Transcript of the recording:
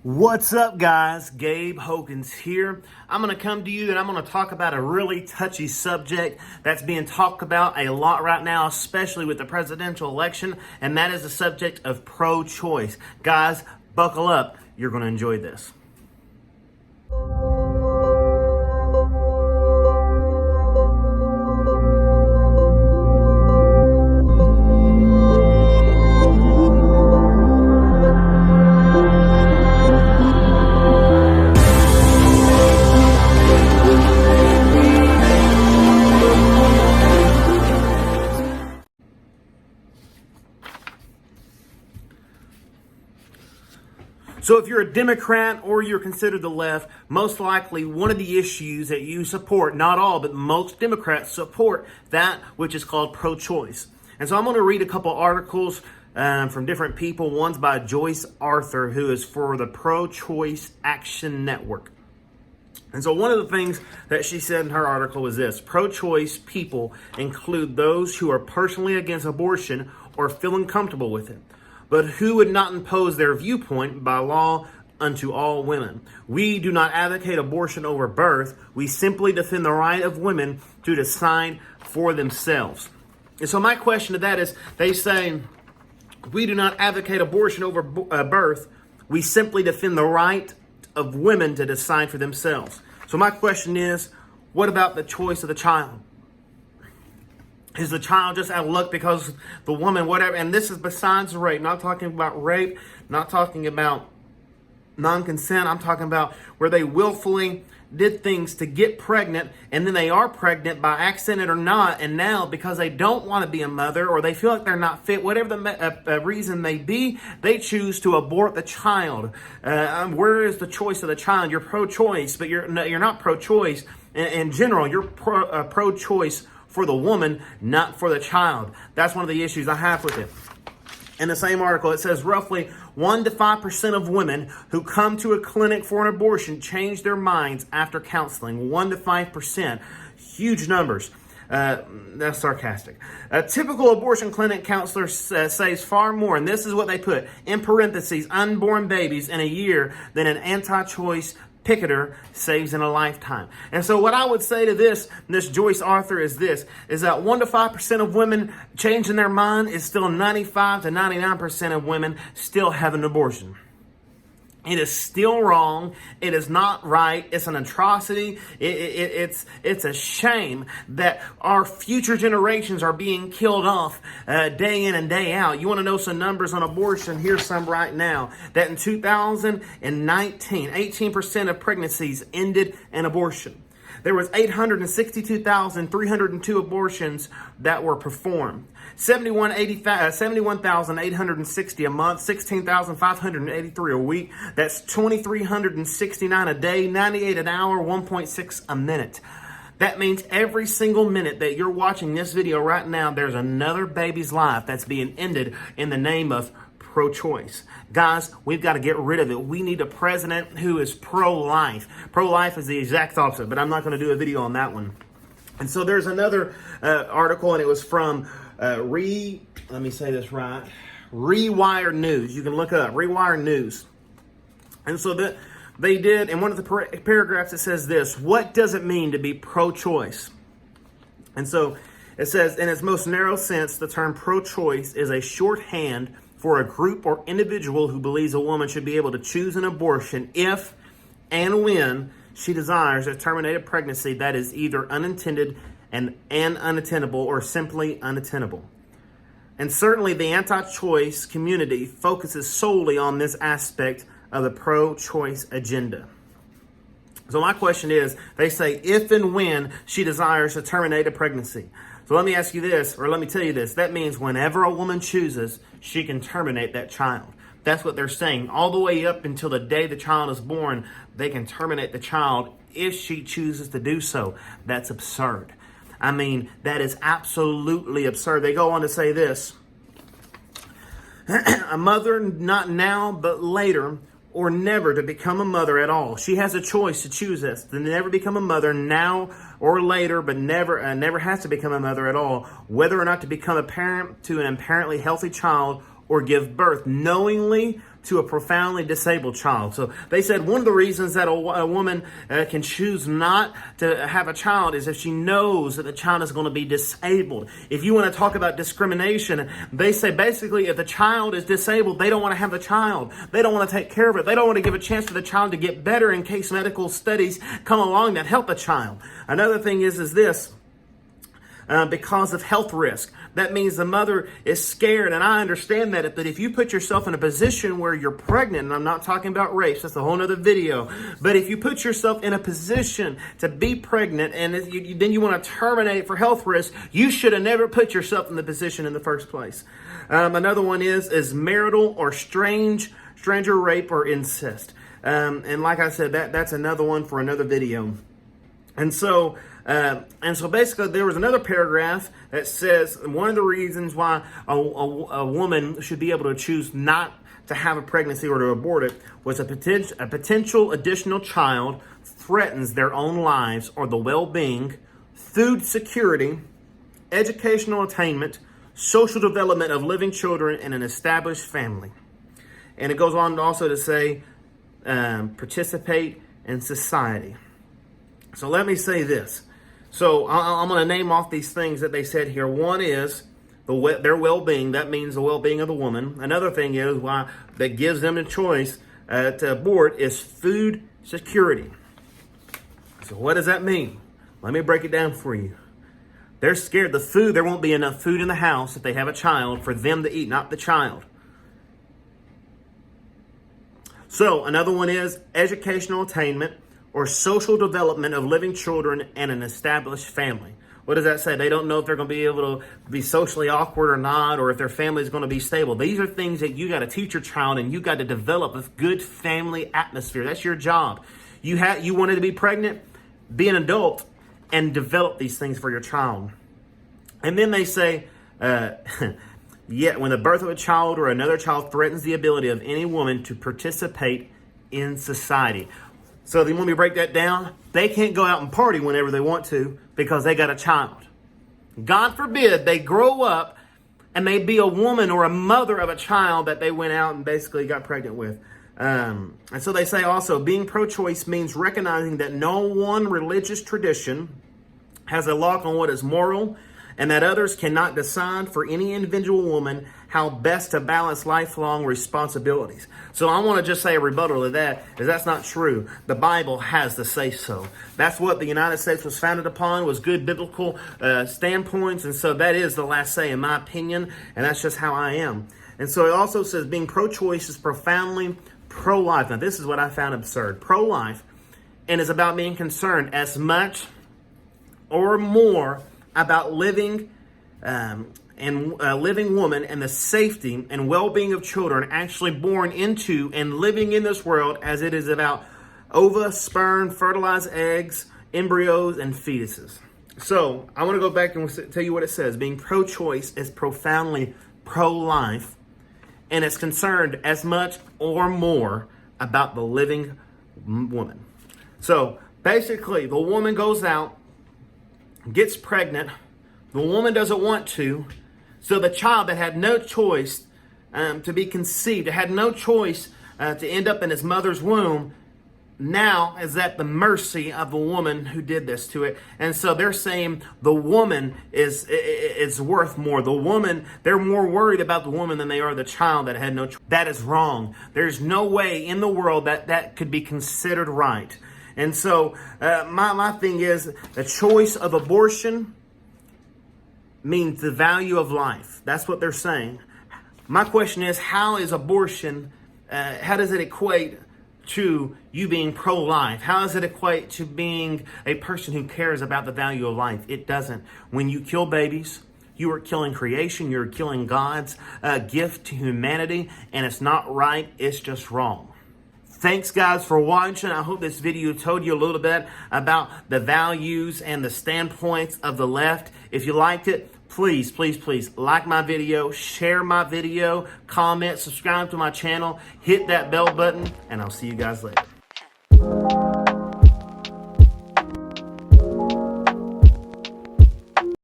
What's up, guys? Gabe Hokins here. I'm going to come to you and I'm going to talk about a really touchy subject that's being talked about a lot right now, especially with the presidential election, and that is the subject of pro-choice. Guys, buckle up. You're going to enjoy this. So if you're a Democrat or you're considered the left, most likely one of the issues that you support, not all, but most Democrats support that which is called pro-choice. And so I'm going to read a couple articles from different people. One's by Joyce Arthur, who is for the Pro-Choice Action Network. And so one of the things that she said in her article was this: pro-choice people include those who are personally against abortion or feel uncomfortable with it, but who would not impose their viewpoint by law unto all women. We do not advocate abortion over birth. We simply defend the right of women to decide for themselves. And so my question to that is, they say, we do not advocate abortion over birth. We simply defend the right of women to decide for themselves. So my question is, what about the choice of the child? Is the child just out of luck because the woman, whatever? And this is besides rape. Not talking about rape, not talking about non-consent. I'm talking about where they willfully did things to get pregnant, and then they are pregnant by accident or not, and now because they don't want to be a mother or they feel like they're not fit, whatever the reason may be, they choose to abort the child. Where is the choice of the child? You're pro-choice, but you're not pro-choice in general. You're pro-choice for the woman, not for the child. That's one of the issues I have with it. In the same article, it says roughly 1 to 5% of women who come to a clinic for an abortion change their minds after counseling. 1 to 5%. Huge numbers. That's sarcastic. A typical abortion clinic counselor saves far more, and this is what they put, in parentheses, unborn babies in a year than an anti-choice picketer saves in a lifetime. And so what I would say to this Joyce Arthur is that 1 to 5% of women changing their mind is still 95 to 99% of women still have an abortion. It is still wrong. It is not right. It's an atrocity. It's a shame that our future generations are being killed off day in and day out. You want to know some numbers on abortion? Here's some right now. That in 2019, 18% of pregnancies ended in abortion. There was 862,302 abortions that were performed. 71,860 a month, 16,583 a week. That's 2,369 a day, 98 an hour, 1.6 a minute. That means every single minute that you're watching this video right now, there's another baby's life that's being ended in the name of pro-choice. Guys, we've got to get rid of it. We need a president who is pro-life. Pro-life is the exact opposite, but I'm not going to do a video on that one. And so there's another article, and it was from Rewire News. You can look it up, Rewire News. And so that they did, in one of the paragraphs, it says this: what does it mean to be pro-choice? And so it says, in its most narrow sense, the term pro-choice is a shorthand for a group or individual who believes a woman should be able to choose an abortion if and when she desires a terminated pregnancy that is either unintended and unattainable or simply unattainable. And certainly the anti-choice community focuses solely on this aspect of the pro-choice agenda. So my question is, they say if and when she desires to terminate a pregnancy. So let me ask you this, or let me tell you this. That means whenever a woman chooses, she can terminate that child. That's what they're saying. All the way up until the day the child is born, they can terminate the child if she chooses to do so. That's absurd. I mean, that is absolutely absurd. They go on to say this: a mother, not now, but later, or never to become a mother at all. She has a choice to choose this, to never become a mother now or later, but never has to become a mother at all, whether or not to become a parent to an apparently healthy child or give birth knowingly to a profoundly disabled child. So they said one of the reasons that a woman can choose not to have a child is if she knows that the child is going to be disabled. If you want to talk about discrimination, they say basically if the child is disabled, they don't want to have the child. They don't want to take care of it. They don't want to give a chance for the child to get better in case medical studies come along that help a child. Another thing is this. Because of health risk. That means the mother is scared, and I understand that. But if you put yourself in a position where you're pregnant, and I'm not talking about rape, that's a whole other video. But if you put yourself in a position to be pregnant, and then you want to terminate for health risk, you should have never put yourself in the position in the first place. Another one is marital or stranger rape or incest. And like I said, that's another one for another video. And so basically there was another paragraph that says one of the reasons why a woman should be able to choose not to have a pregnancy or to abort it was a potential additional child threatens their own lives or the well-being, food security, educational attainment, social development of living children, and an established family. And it goes on also to say participate in society. So let me say this. So I'm going to name off these things that they said here. One is their well-being. That means the well-being of the woman. Another thing is why that gives them the choice to abort is food security. So what does that mean? Let me break it down for you. They're scared there won't be enough food in the house if they have a child for them to eat, not the child. So another one is educational attainment or social development of living children and an established family. What does that say? They don't know if they're going to be able to be socially awkward or not, or if their family is going to be stable. These are things that you got to teach your child, and you got to develop a good family atmosphere. That's your job. You wanted to be pregnant, be an adult, and develop these things for your child. And then they say, yet when the birth of a child or another child threatens the ability of any woman to participate in society. So you want me to break that down? They can't go out and party whenever they want to because they got a child. God forbid they grow up and they be a woman or a mother of a child that they went out and basically got pregnant with. And so they say also being pro-choice means recognizing that no one religious tradition has a lock on what is moral and that others cannot decide for any individual woman how best to balance lifelong responsibilities. So I want to just say a rebuttal to that is that's not true. The Bible has the say so. That's what the United States was founded upon, was good biblical standpoints. And so that is the last say in my opinion. And that's just how I am. And so it also says being pro-choice is profoundly pro-life. Now this is what I found absurd. Pro-life and is about being concerned as much or more about living living woman and the safety and well-being of children actually born into and living in this world as it is about ova, sperm, fertilized eggs, embryos, and fetuses. So I want to go back and tell you what it says. Being pro-choice is profoundly pro-life and it's concerned as much or more about the living woman. So basically the woman goes out, gets pregnant, the woman doesn't want to, so the child that had no choice to be conceived, had no choice to end up in his mother's womb, now is at the mercy of the woman who did this to it. And so they're saying the woman is worth more. The woman, they're more worried about the woman than they are the child that had no choice. That is wrong. There's no way in the world that could be considered right. And so my thing is the choice of abortion means the value of life. That's what they're saying. My question is, how is abortion, how does it equate to you being pro-life? How does it equate to being a person who cares about the value of life? It doesn't. When you kill babies, you are killing creation. You're killing God's gift to humanity, and it's not right. It's just wrong. Thanks, guys, for watching. I hope this video told you a little bit about the values and the standpoints of the left. If you liked it, please, please, please like my video, share my video, comment, subscribe to my channel, hit that bell button, and I'll see you guys later.